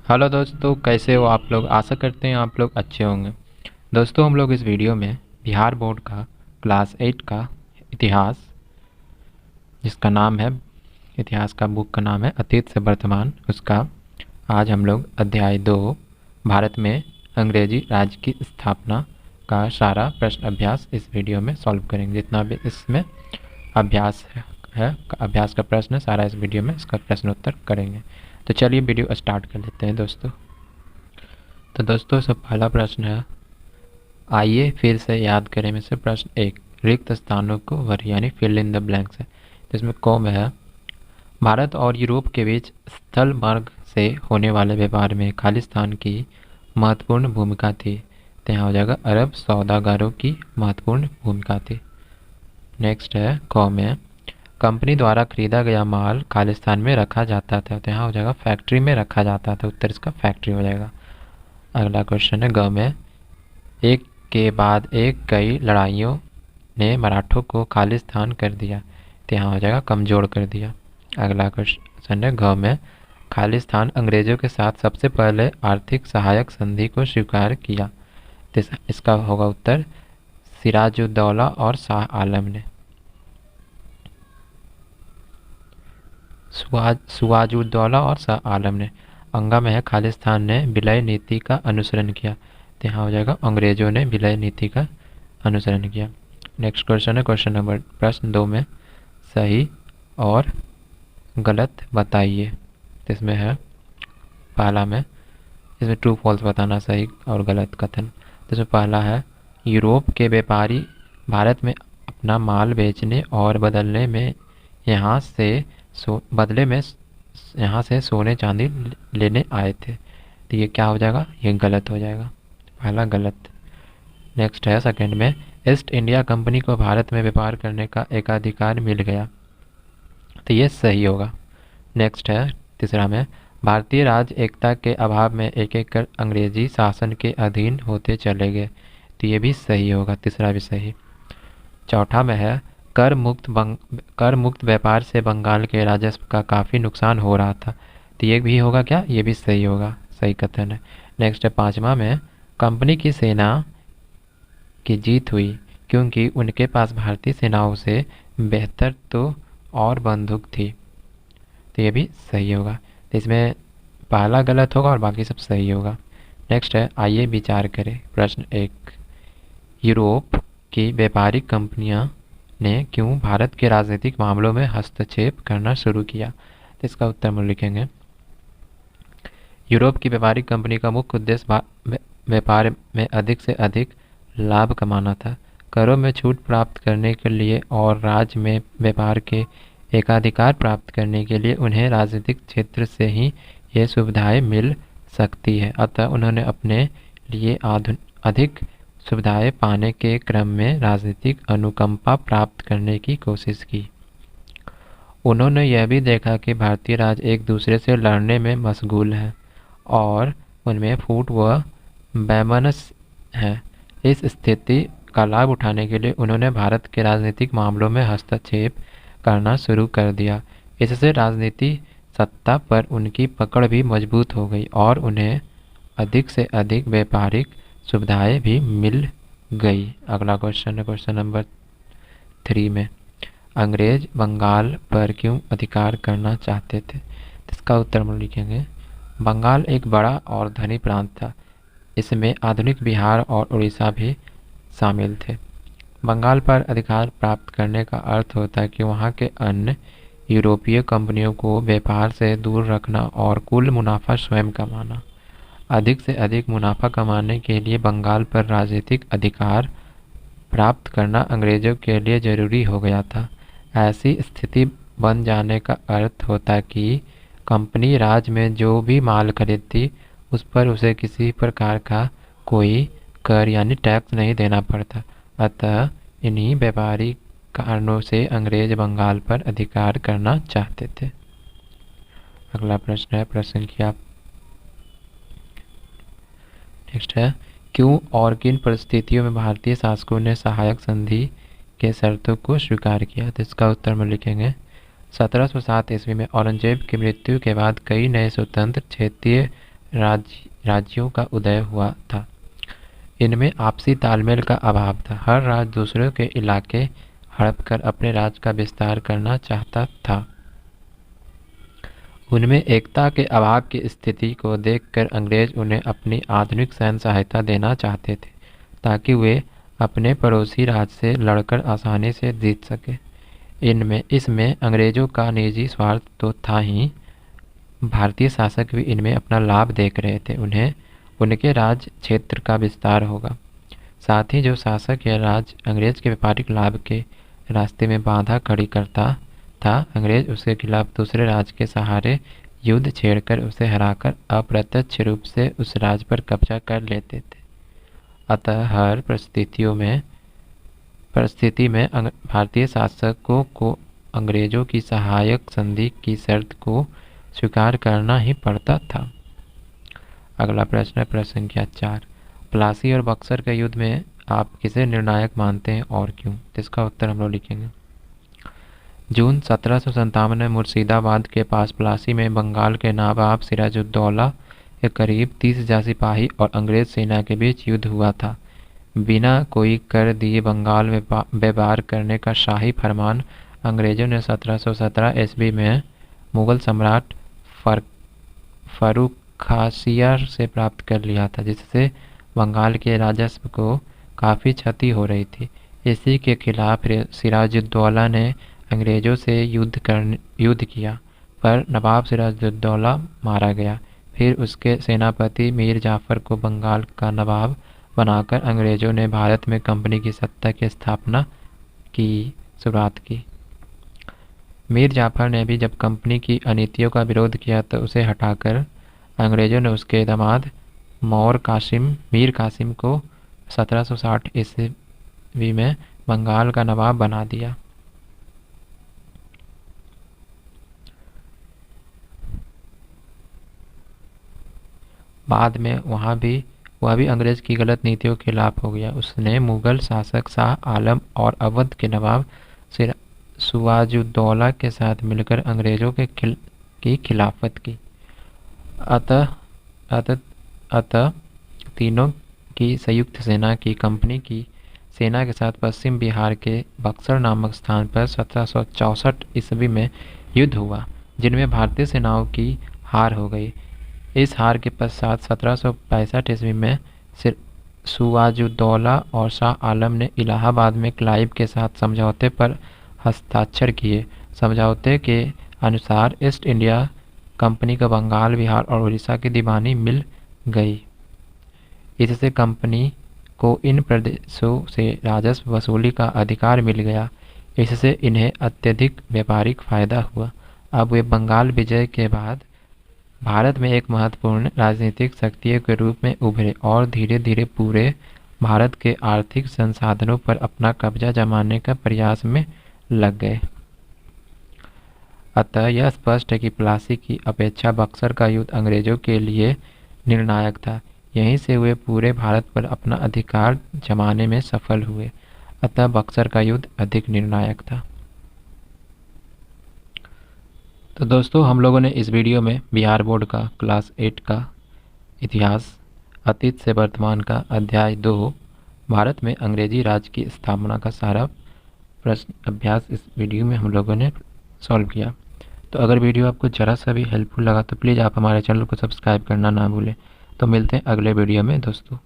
Hello दोस्तों, कैसे हो आप लोग। आशा करते हैं आप लोग अच्छे होंगे। दोस्तों, हम लोग इस वीडियो में बिहार बोर्ड का क्लास 8 का इतिहास, जिसका नाम है, इतिहास का बुक का नाम है अतीत से वर्तमान, उसका आज हम लोग अध्याय 2 भारत में अंग्रेजी राज की स्थापना का सारा प्रश्न अभ्यास इस वीडियो में सॉल्व करेंगे। जितना भी इसमें अभ्यास है अभ्यास का प्रश्न है, सारा इस वीडियो में इसका प्रश्न उत्तर करेंगे। तो चलिए वीडियो स्टार्ट कर लेते हैं दोस्तों। तो दोस्तों, सब पहला प्रश्न है, आइए फिर से याद करें में से प्रश्न 1, रिक्त स्थानों को भरिए यानी फिल इन द ब्लैंक्स है। तो इसमें कौ में है, भारत और यूरोप के बीच स्थल मार्ग से होने वाले व्यापार में खालिस्तान की महत्वपूर्ण भूमिका थी। तो यहाँ हो जाएगा अरब सौदागरों की महत्वपूर्ण भूमिका थी। नेक्स्ट है कौ में, कंपनी द्वारा खरीदा गया माल खालिस्तान में रखा जाता था। तो यहाँ हो जाएगा फैक्ट्री में रखा जाता था, उत्तर इसका फैक्ट्री हो जाएगा। अगला क्वेश्चन है ग में, एक के बाद एक कई लड़ाइयों ने मराठों को खालिस्तान कर दिया। तो यहाँ हो जाएगा कमज़ोर कर दिया। अगला क्वेश्चन है घ में, खालिस्तान अंग्रेज़ों के साथ सबसे पहले आर्थिक सहायक संधि को स्वीकार किया। तो इसका होगा उत्तर सिराजुद्दौला और शाह आलम ने। सिराजुद्दौला और शाह आलम ने। अंगा में है, खालिस्तान ने विलय नीति का अनुसरण किया। तो यहाँ हो जाएगा अंग्रेजों ने विलय नीति का अनुसरण किया। नेक्स्ट क्वेश्चन है क्वेश्चन नंबर प्रश्न 2 में, सही और गलत बताइए। तो इसमें है पहला में, इसमें ट्रू फॉल्स बताना, सही और गलत कथन। तो इसमें पहला है, यूरोप के व्यापारी भारत में अपना माल बेचने और बदले में यहाँ से सोने चांदी लेने आए थे। तो ये क्या हो जाएगा, ये गलत हो जाएगा, पहला गलत। नेक्स्ट है सेकंड में, ईस्ट इंडिया कंपनी को भारत में व्यापार करने का एकाधिकार मिल गया। तो ये सही होगा। नेक्स्ट है तीसरा में, भारतीय राज्य एकता के अभाव में एक एक कर अंग्रेजी शासन के अधीन होते चले गए। तो ये भी सही होगा, तीसरा भी सही। चौथा में है, कर मुक्त व्यापार से बंगाल के राजस्व का काफ़ी नुकसान हो रहा था। तो ये भी होगा क्या, ये भी सही होगा, सही कथन है। नेक्स्ट है पाँचवा में, कंपनी की सेना की जीत हुई क्योंकि उनके पास भारतीय सेनाओं से बेहतर तो और बंदूक थी। तो ये भी सही होगा। तो इसमें पहला गलत होगा और बाकी सब सही होगा। नेक्स्ट है, आइए विचार करें प्रश्न 1, यूरोप की व्यापारिक कंपनियां ने क्यों भारत के राजनीतिक मामलों में हस्तक्षेप करना शुरू किया। तो इसका उत्तर हम लिखेंगे, यूरोप की व्यापारिक कंपनी का मुख्य उद्देश्य व्यापार में अधिक से अधिक लाभ कमाना था। करों में छूट प्राप्त करने के लिए और राज्य में व्यापार के एकाधिकार प्राप्त करने के लिए उन्हें राजनीतिक क्षेत्र से ही ये सुविधाएं मिल सकती है। अतः उन्होंने अपने लिए अधिक सुविधाएं पाने के क्रम में राजनीतिक अनुकंपा प्राप्त करने की कोशिश की। उन्होंने यह भी देखा कि भारतीय राज्य एक दूसरे से लड़ने में मशगूल हैं और उनमें फूट व वैमनस्य है। इस स्थिति का लाभ उठाने के लिए उन्होंने भारत के राजनीतिक मामलों में हस्तक्षेप करना शुरू कर दिया। इससे राजनीति सत्ता पर उनकी पकड़ भी मजबूत हो गई और उन्हें अधिक से अधिक व्यापारिक सुविधाएं भी मिल गई। अगला क्वेश्चन है क्वेश्चन नंबर 3 में, अंग्रेज बंगाल पर क्यों अधिकार करना चाहते थे। इसका उत्तर हम लिखेंगे, बंगाल एक बड़ा और धनी प्रांत था। इसमें आधुनिक बिहार और उड़ीसा भी शामिल थे। बंगाल पर अधिकार प्राप्त करने का अर्थ होता है कि वहाँ के अन्य यूरोपीय कंपनियों को व्यापार से दूर रखना और कुल मुनाफा स्वयं कमाना। अधिक से अधिक मुनाफा कमाने के लिए बंगाल पर राजनीतिक अधिकार प्राप्त करना अंग्रेज़ों के लिए ज़रूरी हो गया था। ऐसी स्थिति बन जाने का अर्थ होता कि कंपनी राज्य में जो भी माल खरीदती उस पर उसे किसी प्रकार का कोई कर यानी टैक्स नहीं देना पड़ता। अतः इन्हीं व्यापारिक कारणों से अंग्रेज बंगाल पर अधिकार करना चाहते थे। अगला प्रश्न है प्रश्न संख्या नेक्स्ट है, क्यों और किन परिस्थितियों में भारतीय शासकों ने सहायक संधि के शर्तों को स्वीकार किया। तो इसका उत्तर में लिखेंगे, 1707 ईस्वी में औरंगजेब की मृत्यु के बाद कई नए स्वतंत्र क्षेत्रीय राज्यों का उदय हुआ था। इनमें आपसी तालमेल का अभाव था। हर राज्य दूसरों के इलाके हड़प कर अपने राज्य का विस्तार करना चाहता था। उनमें एकता के अभाव की स्थिति को देखकर अंग्रेज उन्हें अपनी आधुनिक सैन्य सहायता देना चाहते थे, ताकि वे अपने पड़ोसी राज्य से लड़कर आसानी से जीत सके। इसमें अंग्रेजों का निजी स्वार्थ तो था ही, भारतीय शासक भी इनमें अपना लाभ देख रहे थे। उन्हें उनके राज क्षेत्र का विस्तार होगा। साथ ही जो शासक या राज अंग्रेज के व्यापारिक लाभ के रास्ते में बाधा खड़ी करता था, अंग्रेज उसके खिलाफ दूसरे राज्य के सहारे युद्ध छेड़कर उसे हराकर अप्रत्यक्ष रूप से उस राज्य पर कब्जा कर लेते थे। अतः हर परिस्थिति में भारतीय शासकों को अंग्रेजों की सहायक संधि की शर्त को स्वीकार करना ही पड़ता था। अगला प्रश्न है प्रश्न संख्या 4। प्लासी और बक्सर के युद्ध में आप किसे निर्णायक मानते हैं और क्यों? इसका उत्तर हम लोग लिखेंगे। जून 1757 में मुर्शिदाबाद के पास प्लासी में बंगाल के नवाब सिराजुद्दौला के करीब 30,000 सिपाही और अंग्रेज सेना के बीच युद्ध हुआ था। बिना कोई कर दिए बंगाल में व्यापार करने का शाही फरमान अंग्रेजों ने 1717 ईस्वी में मुगल सम्राट फर्रुखासियर से प्राप्त कर लिया था, जिससे बंगाल के राजस्व को काफ़ी क्षति हो रही थी। इसी के खिलाफ सिराजुद्दौला ने अंग्रेज़ों से युद्ध किया, पर नवाब सिराजुद्दौला मारा गया। फिर उसके सेनापति मीर जाफ़र को बंगाल का नवाब बनाकर अंग्रेज़ों ने भारत में कंपनी की सत्ता की स्थापना की शुरुआत की। मीर जाफ़र ने भी जब कंपनी की अनीतियों का विरोध किया तो उसे हटाकर अंग्रेज़ों ने उसके दामाद मीर कासिम को 1760 ईस्वी में बंगाल का नवाब बना दिया। बाद में वह भी अंग्रेज़ की गलत नीतियों के खिलाफ हो गया। उसने मुगल शासक शाह आलम और अवध के नवाब सिराजुद्दौला के साथ मिलकर अंग्रेज़ों की खिलाफत की। अतः तीनों की संयुक्त सेना की कंपनी की सेना के साथ पश्चिम बिहार के बक्सर नामक स्थान पर 1764 ईस्वी में युद्ध हुआ, जिनमें भारतीय सेनाओं की हार हो गई। इस हार के पश्चात 1765 ईस्वी में सिराजुद्दौला और शाह आलम ने इलाहाबाद में क्लाइव के साथ समझौते पर हस्ताक्षर किए। समझौते के अनुसार ईस्ट इंडिया कंपनी को बंगाल, बिहार और उड़ीसा की दीवानी मिल गई। इससे कंपनी को इन प्रदेशों से राजस्व वसूली का अधिकार मिल गया। इससे इन्हें अत्यधिक व्यापारिक फायदा हुआ। अब वे बंगाल विजय के बाद भारत में एक महत्वपूर्ण राजनीतिक शक्ति के रूप में उभरे और धीरे धीरे पूरे भारत के आर्थिक संसाधनों पर अपना कब्जा जमाने का प्रयास में लग गए। अतः यह स्पष्ट है कि प्लासी की अपेक्षा बक्सर का युद्ध अंग्रेजों के लिए निर्णायक था। यहीं से वे पूरे भारत पर अपना अधिकार जमाने में सफल हुए। अतः बक्सर का युद्ध अधिक निर्णायक था। तो दोस्तों, हम लोगों ने इस वीडियो में बिहार बोर्ड का क्लास 8 का इतिहास अतीत से वर्तमान का अध्याय 2 भारत में अंग्रेजी राज की स्थापना का सारा प्रश्न अभ्यास इस वीडियो में हम लोगों ने सॉल्व किया। तो अगर वीडियो आपको ज़रा सा भी हेल्पफुल लगा तो प्लीज़ आप हमारे चैनल को सब्सक्राइब करना ना भूलें। तो मिलते हैं अगले वीडियो में दोस्तों।